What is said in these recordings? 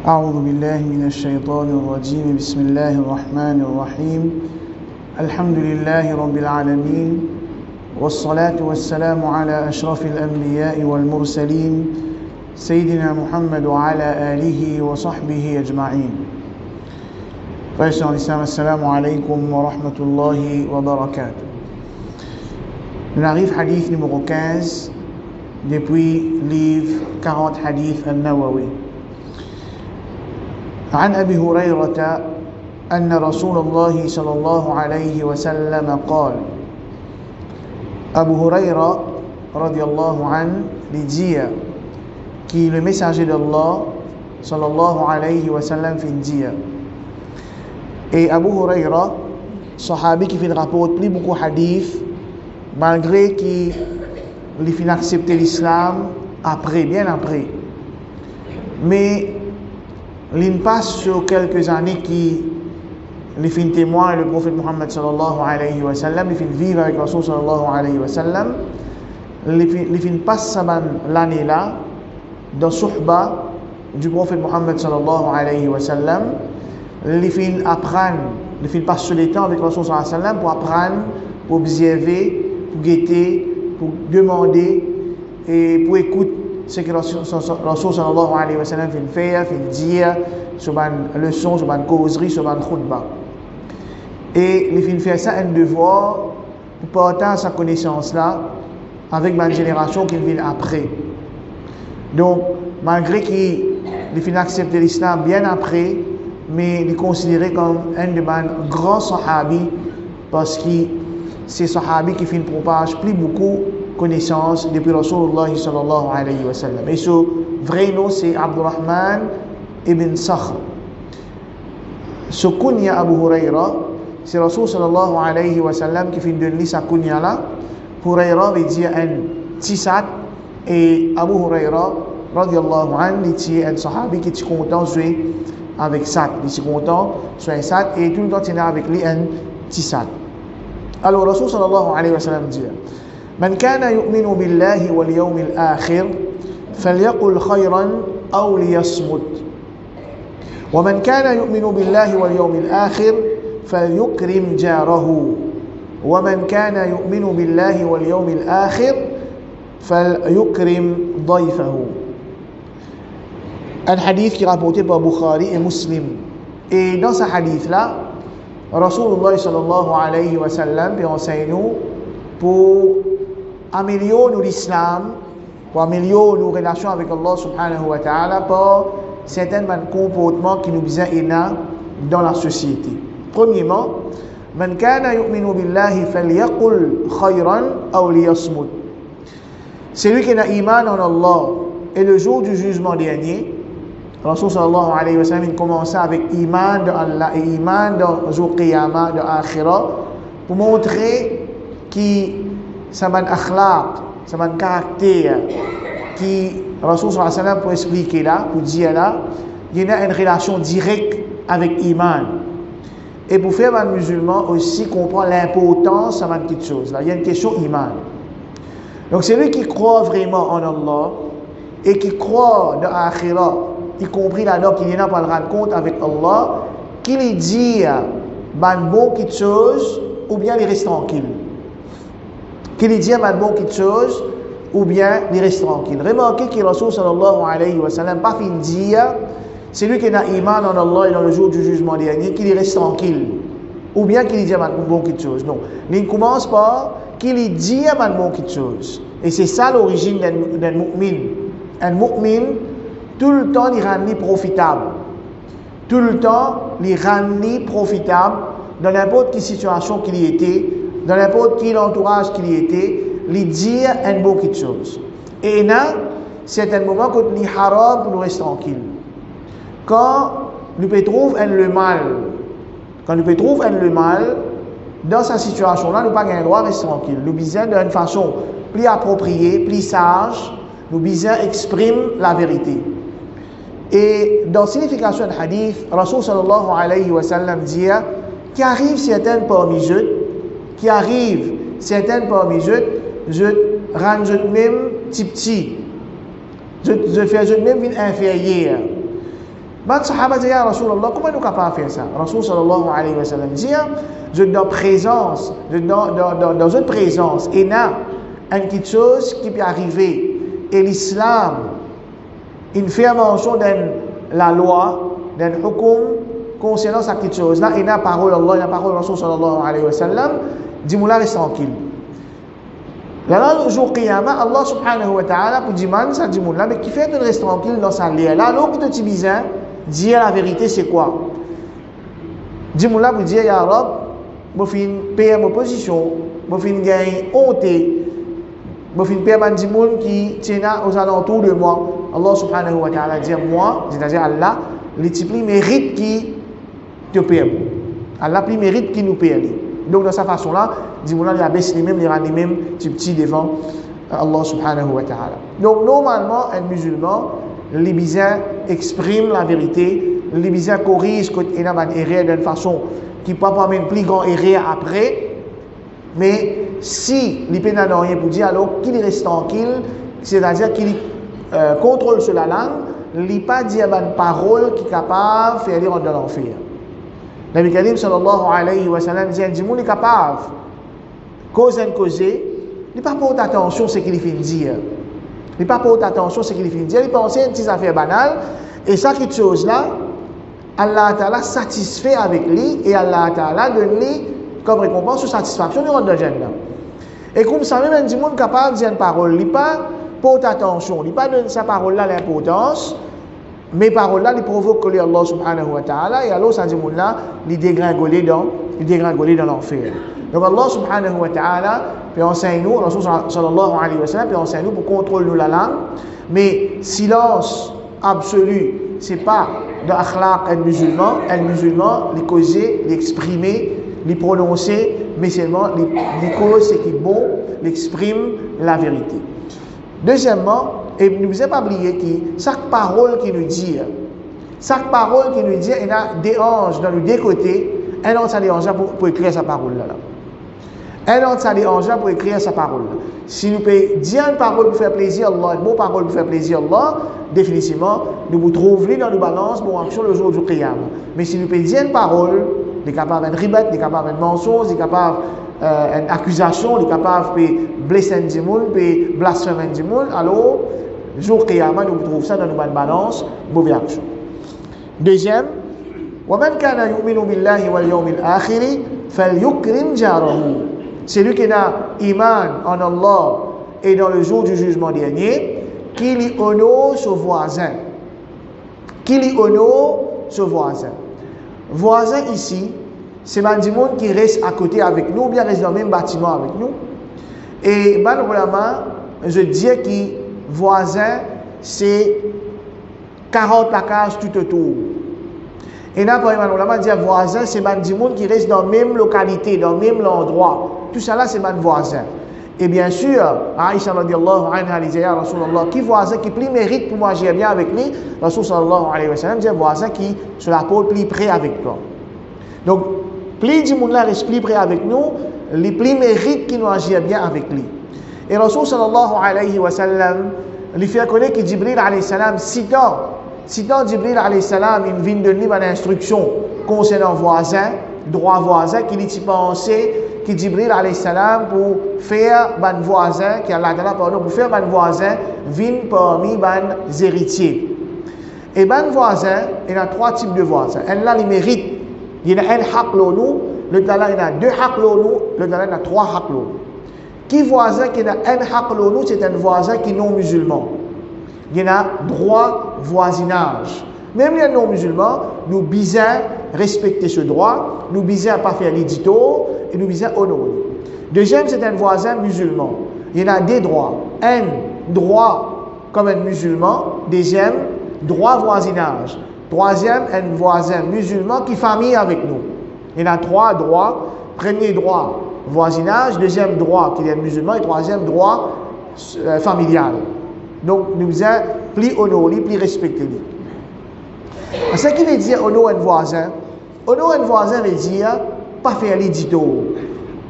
أعوذ بالله من الشيطان الرجيم بسم الله الرحمن الرحيم الحمد لله رب العالمين والصلاة والسلام على أشرف الأنبياء والمرسلين سيدنا محمد وعلى آله وصحبه أجمعين. Frères et sœurs en islam, assalamu alaikum wa rahmatullahi wa barakatuh. On arrive hadith numéro 15 depuis livre 40 hadith al-Nawawi. عن أبي هريرة أن رسول الله صلى الله عليه وسلم قال Abu Huraira radiallahu an lui dit qui le messager d'Allah sallallahu alayhi wa sallam fin dire. Et Abu Huraira, sahabi qui fin rapporte plus beaucoup hadith malgré qu'il fin accepter l'islam après, bien après. Mais il passe sur quelques années qui les fin témoin le prophète Muhammad sallallahu alayhi wa sallam, les fin vivre avec Rasul sallallahu alayhi wa sallam, les fin passe l'année là dans suhba du prophète Muhammad sallallahu alayhi wa sallam, les fin apprendre, les fin passe le temps avec Rasul sallallahu alayhi wa sallam pour apprendre, pour observer, pour guetter, pour demander et pour écouter ce que Rasul sallallahu alayhi wa sallam fin faire, fin dire sur une leçon, sur une causerie, sur une khutbah. Et il fin faire ça un devoir pour partager sa connaissance là avec ma génération qui vient après. Donc malgré qu'il fin accepter l'islam bien après, mais il est considéré comme un de mes grands sahabis parce que c'est sahabi qui fin propage plus beaucoup connaissance depuis Rasulullah sallallahu alayhi wa sallam. Et son vrai nom c'est Abdurrahman ibn Sakhr. Ce kunya Abu Huraira, c'est Rasul sallallahu alayhi wa sallam qui fin donner sa kunya là. Huraira veut dire un tisat et Abu Huraira radiallahu anhu il est un sahabi qui est content de jouer avec ça, il est content de jouer ça et tout le temps il est avec lui un tisat. Alors Rasul sallallahu alayhi wa sallam dit من كان يؤمن بالله واليوم الآخر فليقل خيرا أو ليصمت ومن كان يؤمن بالله واليوم الآخر فليكرم جاره ومن كان يؤمن بالله واليوم الآخر فليكرم ضيفه. Un hadith qui est rapporté par Bukhari et Muslim. Et dans ce hadith-là, Rasulullah sallallahu alayhi wa sallam enseigne nous pour améliorer l'islam, pour améliorer nos relations avec Allah subhanahu wa ta'ala par certains comportements qui nous viennent dans la société. Premièrement, man kana yu'minu billahi falyaqul khayran aw liyasmut. Celui qui a iman en Allah et le jour du jugement dernier, Rasul sallallahu alayhi wa sallam commence avec iman dans Allah et iman dans le jour qiyamah, dans l'akhirah, pour montrer qui ça m'a akhlaq, ça m'a caractère qui Rasul sallallahu alayhi wa sallam pour expliquer là, pour dire là, il y a une relation directe avec iman. Et pour faire un musulman aussi comprendre l'importance de cette petite chose là, il y a une question iman. Donc celui qui croit vraiment en Allah et qui croit dans l'akhirah, y compris là-dedans qu'il n'y a pas le rendre compte avec Allah, qu'il lui dit une bonne petite chose ou bien il reste tranquille. Qu'il lui dit une bonne petite chose ou bien il reste tranquille. Remarquez que Rasul sallallahu alayhi wa sallam pas fin dire celui qui a iman en Allah et dans le jour du jugement dernier qu'il reste tranquille ou bien qu'il lui dit une bonne petite chose. Non, il ne commence pas qu'il lui dit une bonne petite chose. Et c'est ça l'origine d'un mu'min. Un mu'min tout le temps il rend profitable. Tout le temps il rend profitable dans n'importe quelle situation qu'il y était, dans n'importe quel entourage qu'il y était, il dit une bonne petite chose. Et là, c'est un moment où il est haram pour nous rester tranquille. Quand nous trouve le mal, dans cette situation-là, nous n'avons pas le droit de rester tranquille. Nous besoin d'une façon plus appropriée, plus sage, nous besoin exprimer la vérité. Et dans la signification du hadith, Rasul sallallahu alayhi wa sallam dit qu'il arrive certains parmi eux, je rends même petit, je fais même inférieur. Ben sahaba dit, ya Rasulallah, comment nous capables de faire ça? Rasul sallallahu alayhi wa sallam dit, je dans présence, dans une présence, et là, une petite chose qui peut arriver, et l'islam, il fait mention de la loi, d'un hukum, concernant cette petite chose-là, et la parole Allah, la parole Rasul sallallahu alayhi wa sallam, dis-moi reste tranquille. Là, le jour Qiyamah, Allah subhanahu wa ta'ala, pour dire, ça dis-moi mais qui fait que reste tranquille dans sa lia. Là, l'autre qui te dit bizarre, dire la vérité, c'est quoi? Dis-moi là pour dire, ya Rab, je fais une paix à ma position, je fais une gagne honte, je fais une paix à des gens qui tiennent aux alentours de moi. Allah subhanahu wa ta'ala dit, moi, c'est-à-dire Allah, les types méritent qui te paient. Allah plus mérite qui nous paie. Donc, dans cette façon-là, dis-moi là, il abaisse les mêmes, il rend les mêmes petits devant Allah subhanahu wa ta'ala. Donc, normalement, un musulman, les bizarres exprime la vérité, les bizarres corrigent quand il y a une erreur d'une façon qui ne peut pas même plus grand erreur après. Mais si les pénal n'a rien pour dire, alors qu'il reste tranquille, c'est-à-dire qu'il contrôle sur la langue, il n'a pas dit une parole qui est capable de faire aller dans l'enfer. Nabi Karim sallallahu alayhi wa sallam dit, il est capable de causer, il n'a pas porté attention à ce qu'il fait dire. Il n'a pas porté attention à ce qu'il fait dire. Il pense à une petite affaire banale. Et ça, cette chose-là, Allah Ta'ala satisfait avec lui et Allah Ta'ala donne lui comme récompense ou satisfaction du rôle de Jannah. Et comme ça, même un monde est capable de dire une parole, il n'a pas porté attention, il n'a pas donné sa parole-là l'importance. Mes paroles-là, ils provoquent que Allah subhanahu wa ta'ala, et alors, ça dit, là, ils dégringoler dans l'enfer. Donc, Allah subhanahu wa ta'ala, puis enseigne-nous, Rasul sallallahu alayhi wa sallam, puis enseigne-nous pour contrôler nous la langue. Mais silence absolu, c'est pas de akhlaq un musulman, les causer, l'exprimer, les prononcer, mais seulement les causes, c'est qui est bon, l'exprime la vérité. Deuxièmement, et ne vous avez pas oublié que chaque parole qui nous dit, il y a des anges dans les deux côtés, un autre ça dérange pour écrire sa parole là. Un autre ça dérange pour écrire sa parole là. Si nous pouvons dire une parole pour faire plaisir à Allah, une bonne parole pour faire plaisir à Allah, définitivement, nous vous trouvons dans nos balances pour action le jour du Qiyam. Mais si nous pouvons dire une parole, il est capable d'un ribat, il est capable d'un mensonge, il est capable une accusation, il est capable de blesser un monde, de blasphémer un monde, alors, le jour Qiyamah, nous trouvons ça dans nos balances, mauvaise action. Deuxième, وَمَنْ كَانَ يُؤْمِنُ بِاللَّهِ وَالْيَوْمِ الْآخِرِ فَلْيُكْرِمْ جَارَهُ. Celui qui a iman en Allah et dans le jour du jugement dernier, qu'il y honore son voisin. Voisin ici, c'est du monde qui reste à côté avec nous, ou bien reste dans le même bâtiment avec nous. Et malheureusement, je dis que voisin, c'est 40 placages tout autour. Et là, on dit voisin, c'est du monde qui reste dans la même localité, dans le même endroit. Tout ça là, c'est mon voisin. Et bien sûr, Aïcha radiallahu anha disait, ya Rasulallah, qui voisin qui plus mérite pour moi agir bien avec lui, Rasul sallallahu alayhi wa sallam dit voisin qui sur la peau plus près avec toi. Donc, plus du monde là reste plus près avec nous, les plus mérite qui nous agir bien avec lui. Et Rasul sallallahu alayhi wa sallam, lui fait connaître que Jibril alayhi salam, citant Jibril alayhi salam, il vient de lui une instruction concernant voisin, droit voisin, qu'il y pensait que Jibril alayhi salam pour faire ban voisin, qui Allah pardon, pour faire ban voisin, vient parmi ban héritiers. Et ban voisin, il y a trois types de voisins. Un là, il mérite. Il y en a un haq l'onu, le là, il y en a deux haq l'onu, le là, il y en a trois haq l'onu. Qui voisin qui a un haq l'onu, c'est un voisin qui est non musulman. Il y en a droit voisinage. Même les non-musulmans, nous bisons respecter ce droit, nous bisons à ne pas faire l'édito et nous bisons honorer. Deuxième, c'est un voisin musulman. Il y en a des droits. Un, droit comme un musulman. Deuxième, droit voisinage. Troisième, un voisin musulman qui est famille avec nous. Il y en a trois droits. Premier droit, voisinage. Deuxième droit, qui est un musulman. Et troisième droit, familial. Donc, nous bisons plus honorer, plus respecter. Ce qui veut dire honorer un voisin veut dire pas faire l'édito.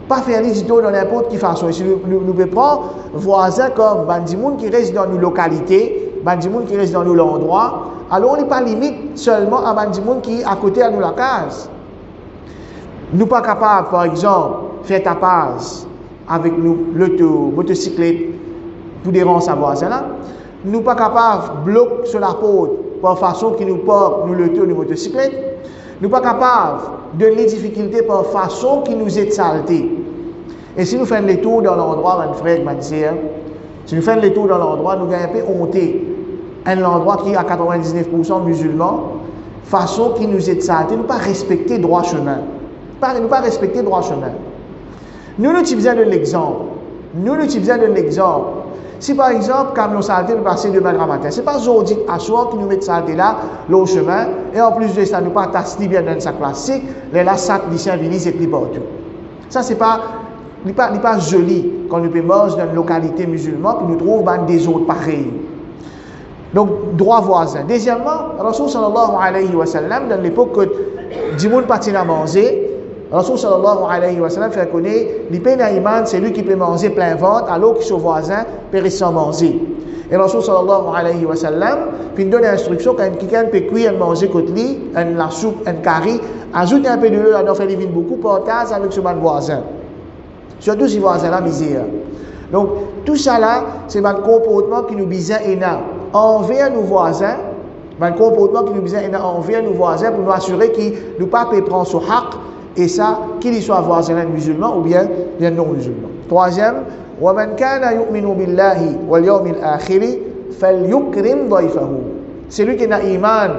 Pas faire l'édito dans n'importe quelle façon. Si nous pouvons prendre voisin comme des gens qui restent dans nos localités, des gens qui restent dans nos endroits, alors on n'est pas limite seulement à des gens qui à côté à nous la case. Nous pas capables, par exemple, faire tapage avec nous, l'auto, motocyclette, pour des rangs à voisin là. Nous pas capables de bloquer sur la porte par façon qui nous porte, nous l'auto, nous motocyclette. Nous pas capables de les difficultés par façon qui nous est saleté. Et si nous faisons les tours dans l'endroit, mes frères, mes sœurs, si nous faisons les tours dans l'endroit, nous gagnons un peu honté. Un endroit qui est à 99% musulman, façon qui nous est saleté, nous pas respecter droit chemin. Nous pas respecter droit chemin. Nous utilisons de l'exemple. Nous utilisons de l'exemple. Si par exemple, camion saleté nous passer demain le matin, ce n'est pas aujourd'hui à soir qui nous met saleté là, le chemin, et en plus de ça, nous pas tasser bien dans sa classique, les la sac d'ici à Venise et puis partout. Ça, c'est pas, pas joli quand nous pouvons manger dans une localité musulmane, puis nous trouvons des autres pareils. Donc, droit voisin. Deuxièmement, Rasul sallallahu alayhi wa sallam, dans l'époque que du monde patin à manger, Rasul sallallahu alayhi wa sallam fait connaître, l'ipé naïman, c'est lui qui peut manger plein ventre, alors que son voisin peut sans manger. Et Rasul sallallahu alayhi wa sallam, puis il donne l'instruction quand quelqu'un peut cuire et manger côté lui, la soupe, un curry, ajoute un peu de l'eau, là, fait vin beaucoup, partage avec son voisin. Surtout si voisin là misère. Donc, tout ça là, c'est un comportement qui nous besoin énorme. Envers nos voisins, un comportement qui nous besoin énorme envers nos voisins pour nous assurer qu'ils ne pas prendre son haq, et ça, qu'il soit voisin musulman ou bien non musulman. Troisième, وَمَنْ كَانَ يُؤْمِنُ بِاللَّهِ وَالْيَوْمِ الْآخِرِ فَلْيُكْرِمْ ضَيْفَهُ. C'est lui qui a iman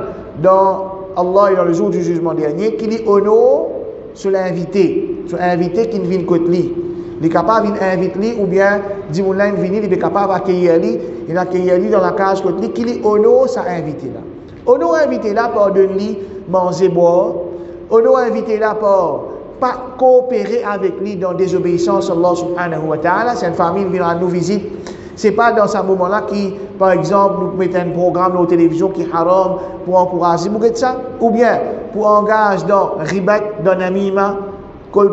dans Allah et dans le jour du jugement dernier, qui lui honore sur l'invité qui vient côté lui. Il est capable d'inviter lui ou bien Dimoulin vini, il est capable d'accueillir lui, il accueillir lui dans la cage côté lui, qui lui honore sa invité là. Honore invité là pour donner lui manger boire. Honore invité là pour pas coopérer avec lui dans désobéissance à Allah subhanahu wa ta'ala. C'est une famille qui vient à nous visiter. C'est pas dans ce moment-là qui, par exemple, nous mettons un programme dans la télévision qui est haram pour encourager ça, ou bien pour engager dans ribat, dans namima, pour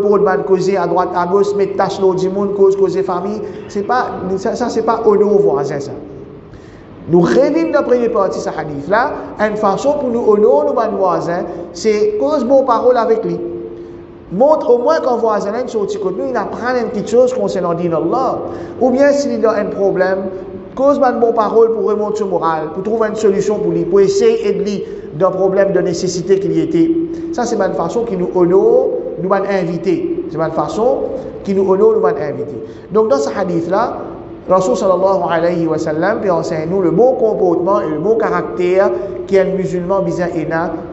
causer à droite, à gauche, mettre tâche l'autre du monde, causer famille. C'est pas, ça c'est pas honneur aux voisins, ça. Nous revenons dans la première partie de ce hadith-là, une façon pour nous honorer nos voisins, c'est cause bonne parole avec lui. Montre au moins qu'un voisin est sorti contre nous, il apprend une petite chose concernant din Allah. Ou bien s'il a un problème, cause une bonne parole pour remonter son moral, pour trouver une solution pour lui, pour essayer d'aider lui dans un problème de nécessité qu'il y était. Ça, c'est une façon qui nous honore, nous va inviter. C'est une façon qui nous honore, nous va inviter. Donc, dans ce hadith-là, Rasul sallallahu alayhi wa sallam peut enseigner nous le bon comportement et le bon caractère qu'un musulman bizarre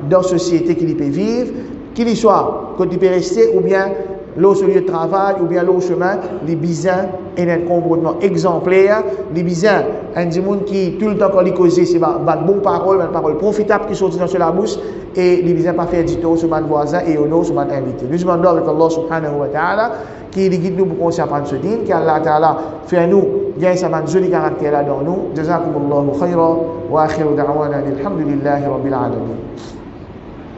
dans la société qu'il peut vivre, qu'il y soit, quand il peut rester, ou bien l'au lieu de travail, ou bien l'au chemin, les bizarres et un comportement exemplaire, les bizarres, un monde qui tout le temps quand il cause, c'est une bonne parole, une parole profitable qui sort dans la bouche, et les bizarres pas faire du tout sur mon voisin et honor sur mon invité. Nous demandons avec Allah subhanahu wa ta'ala, qui guide nous pour qu'on s'apprenne ce din, qu'Allah ta'ala fait nous gagner sa joli caractère là dans nous. Jazakumullahu khayra wa akhiru da'wana alhamdulillahi rabbil alamin.